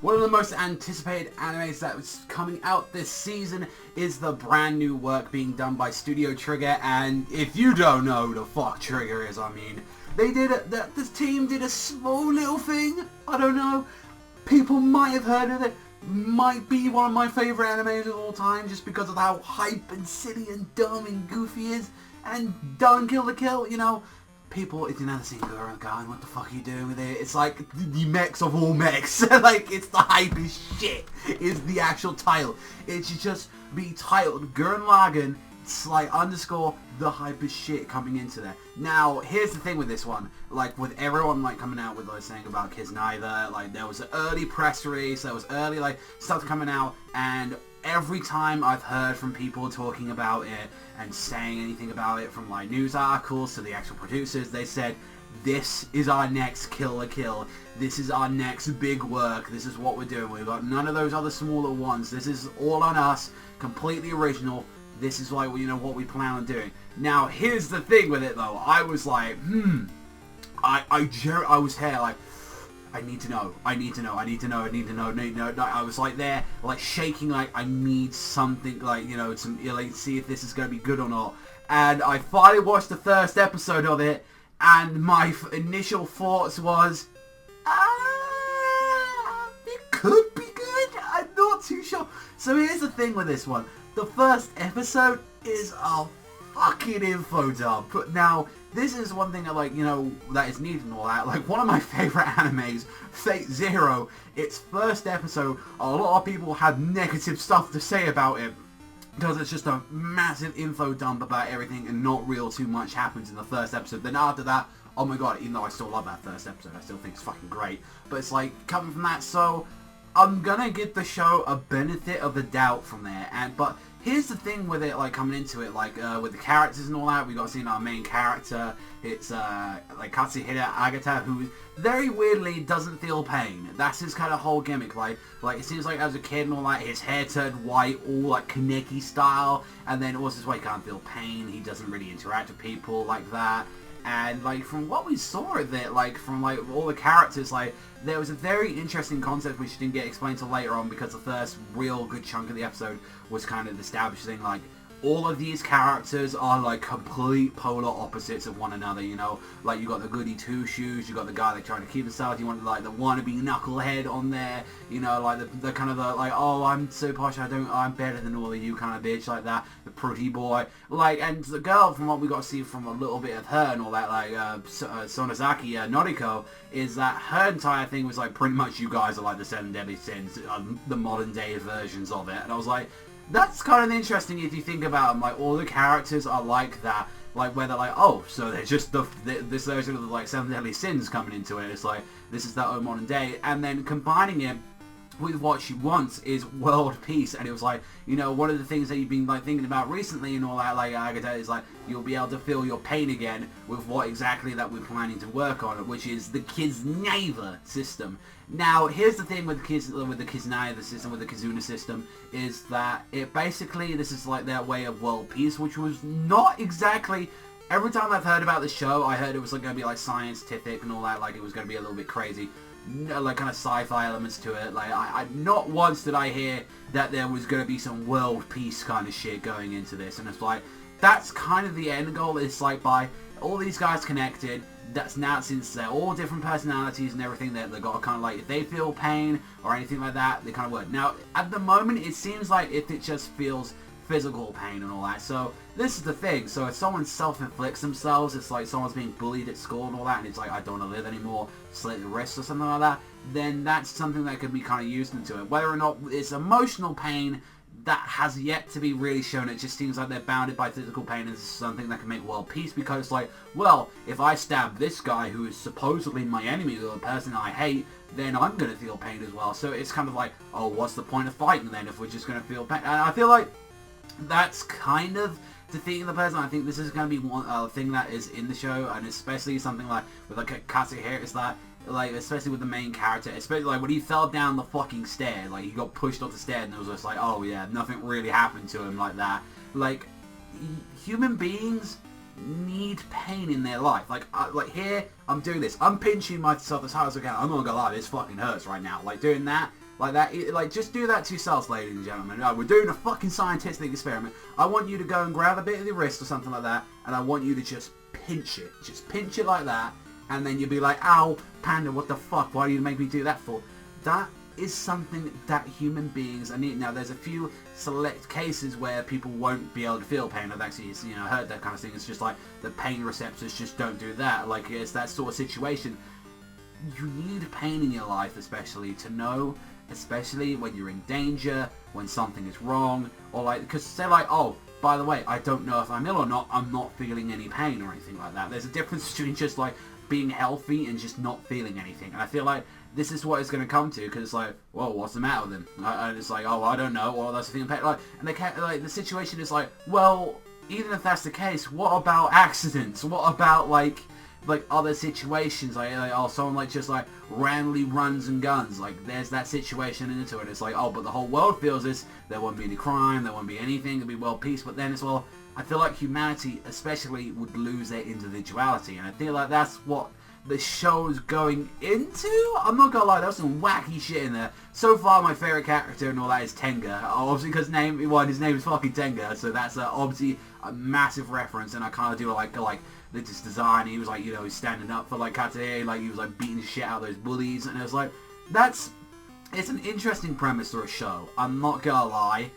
One of the most anticipated animes that was coming out this season is the brand new work being done by Studio Trigger, and if you don't know who the fuck Trigger is, I mean, this team did a small little thing, I don't know, people might have heard of it, might be one of my favourite animes of all time just because of how hype and silly and dumb and goofy it is, and Don't Kill the Kill, you know. People, if you've never seen Gurren Lagann, what the fuck are you doing with it? It's like the mechs of all mechs. Like, it's the hypest shit is the actual title. It should just be titled Gurren Lagann / the hypest shit coming into there. Now, here's the thing with this one. Like, with everyone, like, coming out with, like, saying about Kiznaiver, like, there was an early press release, there was early, like, stuff coming out, and every time I've heard from people talking about it and saying anything about it, from like news articles to the actual producers, they said, this is our next Kill la Kill, this is our next big work, this is what we're doing, we've got none of those other smaller ones, this is all on us, completely original, this is like, you know, what we plan on doing. Now, here's the thing with it though, I was like, I was here like, I need to know. I was like there, like shaking, like I need something, like, you know, to like see if this is going to be good or not. And I finally watched the first episode of it, and my initial thoughts was, it could be good. I'm not too sure. So here's the thing with this one. The first episode is a fucking info dump. Now, this is one thing that, like, you know, that is needed and all that. Like, one of my favourite animes, Fate Zero, its first episode, a lot of people had negative stuff to say about it, because it's just a massive info dump about everything and not real too much happens in the first episode. Then after that, oh my god, even though I still love that first episode, I still think it's fucking great. But it's like, coming from that, so I'm gonna give the show a benefit of the doubt from there. But here's the thing with it, like, coming into it, like, with the characters and all that, we got to see our main character, it's, like, Katsuhira Agata, who very weirdly doesn't feel pain. That's his kind of whole gimmick, like, it seems like as a kid and all that, his hair turned white, all, like, Kaneki style, and then also this way he can't feel pain, he doesn't really interact with people like that. And, like, from what we saw of it, like, from, like, all the characters, like, there was a very interesting concept which didn't get explained till later on, because the first real good chunk of the episode was kind of establishing, like, all of these characters are, like, complete polar opposites of one another, you know? Like, you got the goody two-shoes, you got the guy, like, trying to keep himself, you want, like, the wannabe knucklehead on there, you know, like, the kind of the, like, oh, I'm so posh, I'm better than all of you kind of bitch, like that, the pretty boy, like, and the girl, from what we got to see from a little bit of her and all that, like, Sonozaki Noriko, is that her entire thing was, like, pretty much you guys are, like, the 7 deadly sins, the modern day versions of it, and I was like, that's kind of interesting if you think about them, like, all the characters are like that, like, where they're like, oh, so they're just this version of the, like, 7 deadly sins coming into it, it's like, this is their own modern day, and then combining it with what she wants is world peace, and it was like, you know, one of the things that you've been, like, thinking about recently and all that, like, Agata, is like, you'll be able to feel your pain again with what exactly that we're planning to work on, which is the Kiznaiver system. Now, here's the thing with the Kiznaiver system, with the Kizuna system, is that it basically, this is like their way of world peace, which was not exactly, every time I've heard about the show, I heard it was like going to be like scientific and all that, like it was going to be a little bit crazy, like kind of sci-fi elements to it. Like, I not once did I hear that there was going to be some world peace kind of shit going into this, and it's like, that's kind of the end goal. It's like, by all these guys connected, that's now, since they're all different personalities and everything, they've got to kind of like, if they feel pain or anything like that, they kind of work. Now, at the moment, it seems like if it just feels physical pain and all that. So, this is the thing. So, if someone self-inflicts themselves, it's like someone's being bullied at school and all that, and it's like, I don't want to live anymore, slit the wrist or something like that, then that's something that can be kind of used into it. Whether or not it's emotional pain, that has yet to be really shown. It just seems like they're bounded by physical pain, and this is something that can make world peace, because it's like, well, if I stab this guy who is supposedly my enemy, or the person I hate, then I'm going to feel pain as well. So it's kind of like, oh, what's the point of fighting then if we're just going to feel pain? And I feel like that's kind of defeating the person. I think this is going to be one thing that is in the show, and especially something like with like Katsuhira, is that, like, especially with the main character, especially like when he fell down the fucking stair, like he got pushed off the stair, and it was just like, oh yeah, nothing really happened to him like that. Like, human beings need pain in their life. Like here, I'm doing this, I'm pinching myself as hard as I can. I'm not gonna lie, this fucking hurts right now. Like, doing that, Like that, like, just do that to yourselves, ladies and gentlemen. We're doing a fucking scientific experiment. I want you to go and grab a bit of your wrist or something like that, and I want you to just pinch it. Just pinch it like that, and then you'll be like, ow, Panda, what the fuck? Why do you make me do that for? That is something that human beings need. Now, there's a few select cases where people won't be able to feel pain. I've actually, you know, heard that kind of thing. It's just like the pain receptors just don't do that. Like, it's that sort of situation. You need pain in your life, especially to know, especially when you're in danger, when something is wrong, or like, because say like, oh, by the way, I don't know if I'm ill or not, I'm not feeling any pain or anything like that. There's a difference between just like being healthy and just not feeling anything. And I feel like this is what it's going to come to, because it's like, well, what's the matter with him? And it's like, oh, I don't know, well, that's the thing, like, and they can't, like, the situation is like, well, even if that's the case, what about accidents? What about, like other situations, like oh, someone like just like randomly runs and guns, like there's that situation into it. It's like, oh, but the whole world feels this, there won't be any crime, there won't be anything, it'll be world peace. But then as well, I feel like humanity especially would lose their individuality, and I feel like that's what the show's going into. I'm not gonna lie, there's some wacky shit in there. So far, my favorite character and all that is Tenga, obviously because his name is fucking Tenga, so that's obviously a massive reference, and I kind of do like this design. He was like, you know, he's standing up for like Kate, like he was like beating the shit out of those bullies, and it was like, it's an interesting premise for a show. I'm not gonna lie.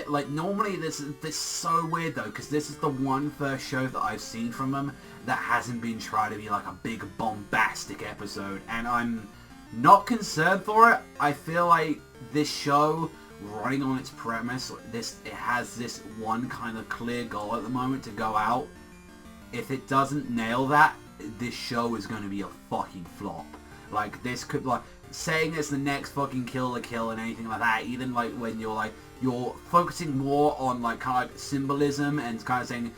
Like normally this is so weird though, because this is the one first show that I've seen from them that hasn't been tried to be like a big bombastic episode, and I'm not concerned for it. I feel like this show, running on its premise, it has this one kind of clear goal at the moment to go out. If it doesn't nail that, this show is going to be a fucking flop. Like, this could, like, saying it's the next fucking Kill la Kill and anything like that, even, like, when you're focusing more on, like, kind of like symbolism and kind of saying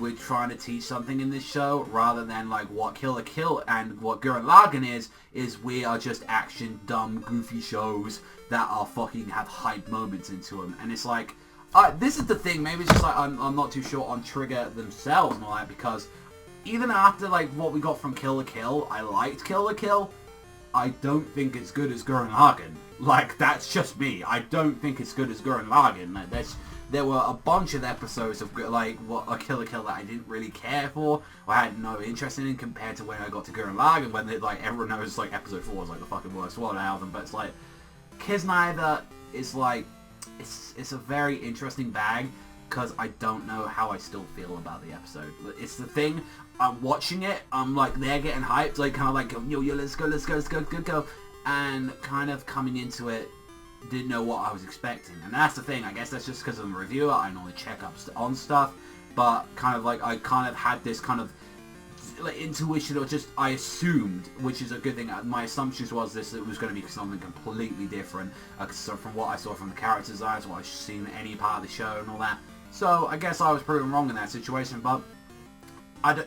we're trying to teach something in this show, rather than, like, what Kill la Kill and what Gurren Lagann is we are just action, dumb, goofy shows that are fucking have hype moments into them. And it's like, this is the thing, maybe it's just like, I'm not too sure on Trigger themselves and all that, because even after, like, what we got from Kill la Kill, I liked Kill la Kill, I don't think it's good as Gurren Lagann. Like, that's just me. I don't think it's good as Gurren Lagann. Like, there were a bunch of episodes of, like, what a Kill la Kill that I didn't really care for, or I had no interest in, compared to when I got to Gurren Lagann, when, like, everyone knows, like, episode 4 was, like, the fucking worst one out of them, but it's like, Kiznaiver is, like, it's a very interesting bag, because I don't know how I still feel about the episode. It's the thing, I'm watching it, I'm like, they're getting hyped, like, kind of like, yo, let's go, and kind of coming into it, didn't know what I was expecting. And that's the thing, I guess that's just because I'm a reviewer, I normally check up on stuff, but kind of like, I kind of had this kind of like intuition, or just I assumed, which is a good thing. My assumptions was it was going to be something completely different, so from what I saw from the character designs, what I've seen in any part of the show and all that. So I guess I was proven wrong in that situation, but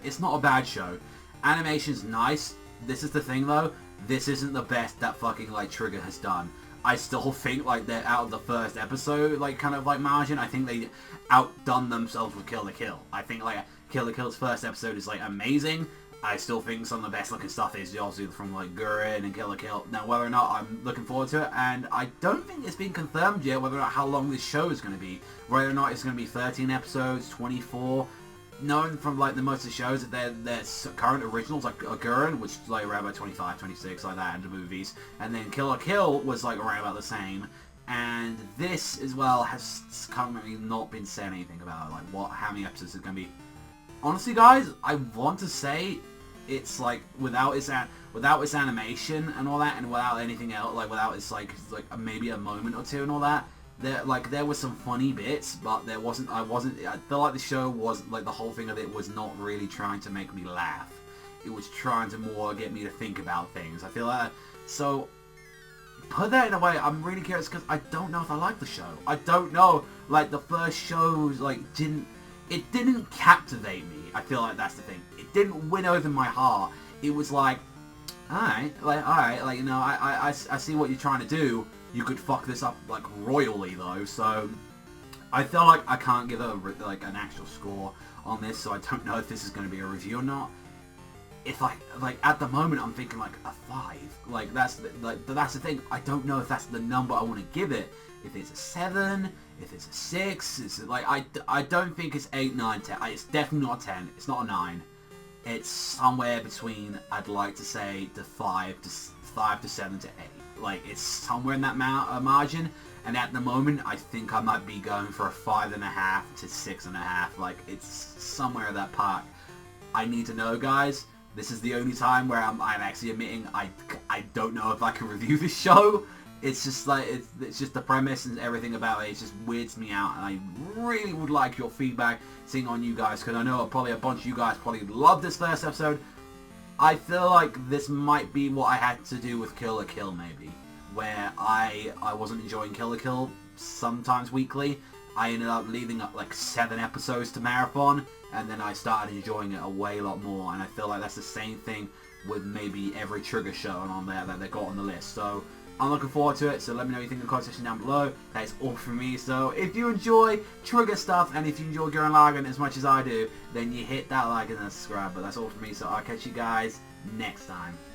it's not a bad show. Animation's nice. This is the thing though, this isn't the best that fucking like Trigger has done. I still think like they're out of the first episode, like kind of like margin. I think they outdone themselves with Kill la Kill. I think like Kill la Kill's first episode is like amazing. I still think some of the best looking stuff is obviously from like Gurren and Kill la Kill. Now whether or not, I'm looking forward to it, and I don't think it's been confirmed yet whether or not how long this show is going to be. Whether or not it's going to be 13 episodes, 24. Known from like the most of the shows that their current originals, like Gurren, which is like around about 25, 26, like that in the movies, and then Kill la Kill was like around about the same, and this as well has currently not been said anything about like how many episodes it's going to be. Honestly guys, I want to say it's like without its animation and all that, and without anything else, like without its like maybe a moment or two and all that, there were some funny bits, but I feel like the show was, like, the whole thing of it was not really trying to make me laugh. It was trying to more get me to think about things. I feel like, so, put that in a way, I'm really curious, because I don't know if I like the show. I don't know, like, the first shows, like, it didn't captivate me. I feel like that's the thing. It didn't win over my heart. It was like, alright, like, you know, I see what you're trying to do. You could fuck this up, like, royally, though, so I feel like I can't give like, an actual score on this, so I don't know if this is going to be a review or not. if I, like, at the moment, I'm thinking, like, a 5. Like, that's the thing. I don't know if that's the number I want to give it. If it's a 7, if it's a 6, it's, like, I don't think it's 8, 9, 10. It's definitely not a 10. It's not a 9. It's somewhere between, I'd like to say, the 5 to 7 to 8. Like, it's somewhere in that margin. And at the moment, I think I might be going for a 5.5 to 6.5. Like, it's somewhere in that part. I need to know, guys. This is the only time where I'm actually admitting I don't know if I can review this show. It's just like, it's just the premise and everything about it. It just weirds me out, and I really would like your feedback, seeing on you guys, because I know probably a bunch of you guys probably love this first episode. I feel like this might be what I had to do with Kill la Kill, maybe, where I wasn't enjoying Kill la Kill sometimes weekly. I ended up leaving up like 7 episodes to marathon, and then I started enjoying it a way lot more, and I feel like that's the same thing with maybe every Trigger show on there that they got on the list. So I'm looking forward to it, so let me know what you think in the comment section down below. That is all from me. So if you enjoy Trigger stuff, and if you enjoy Gurren Lagann as much as I do, then you hit that like and that subscribe. But that's all from me, so I'll catch you guys next time.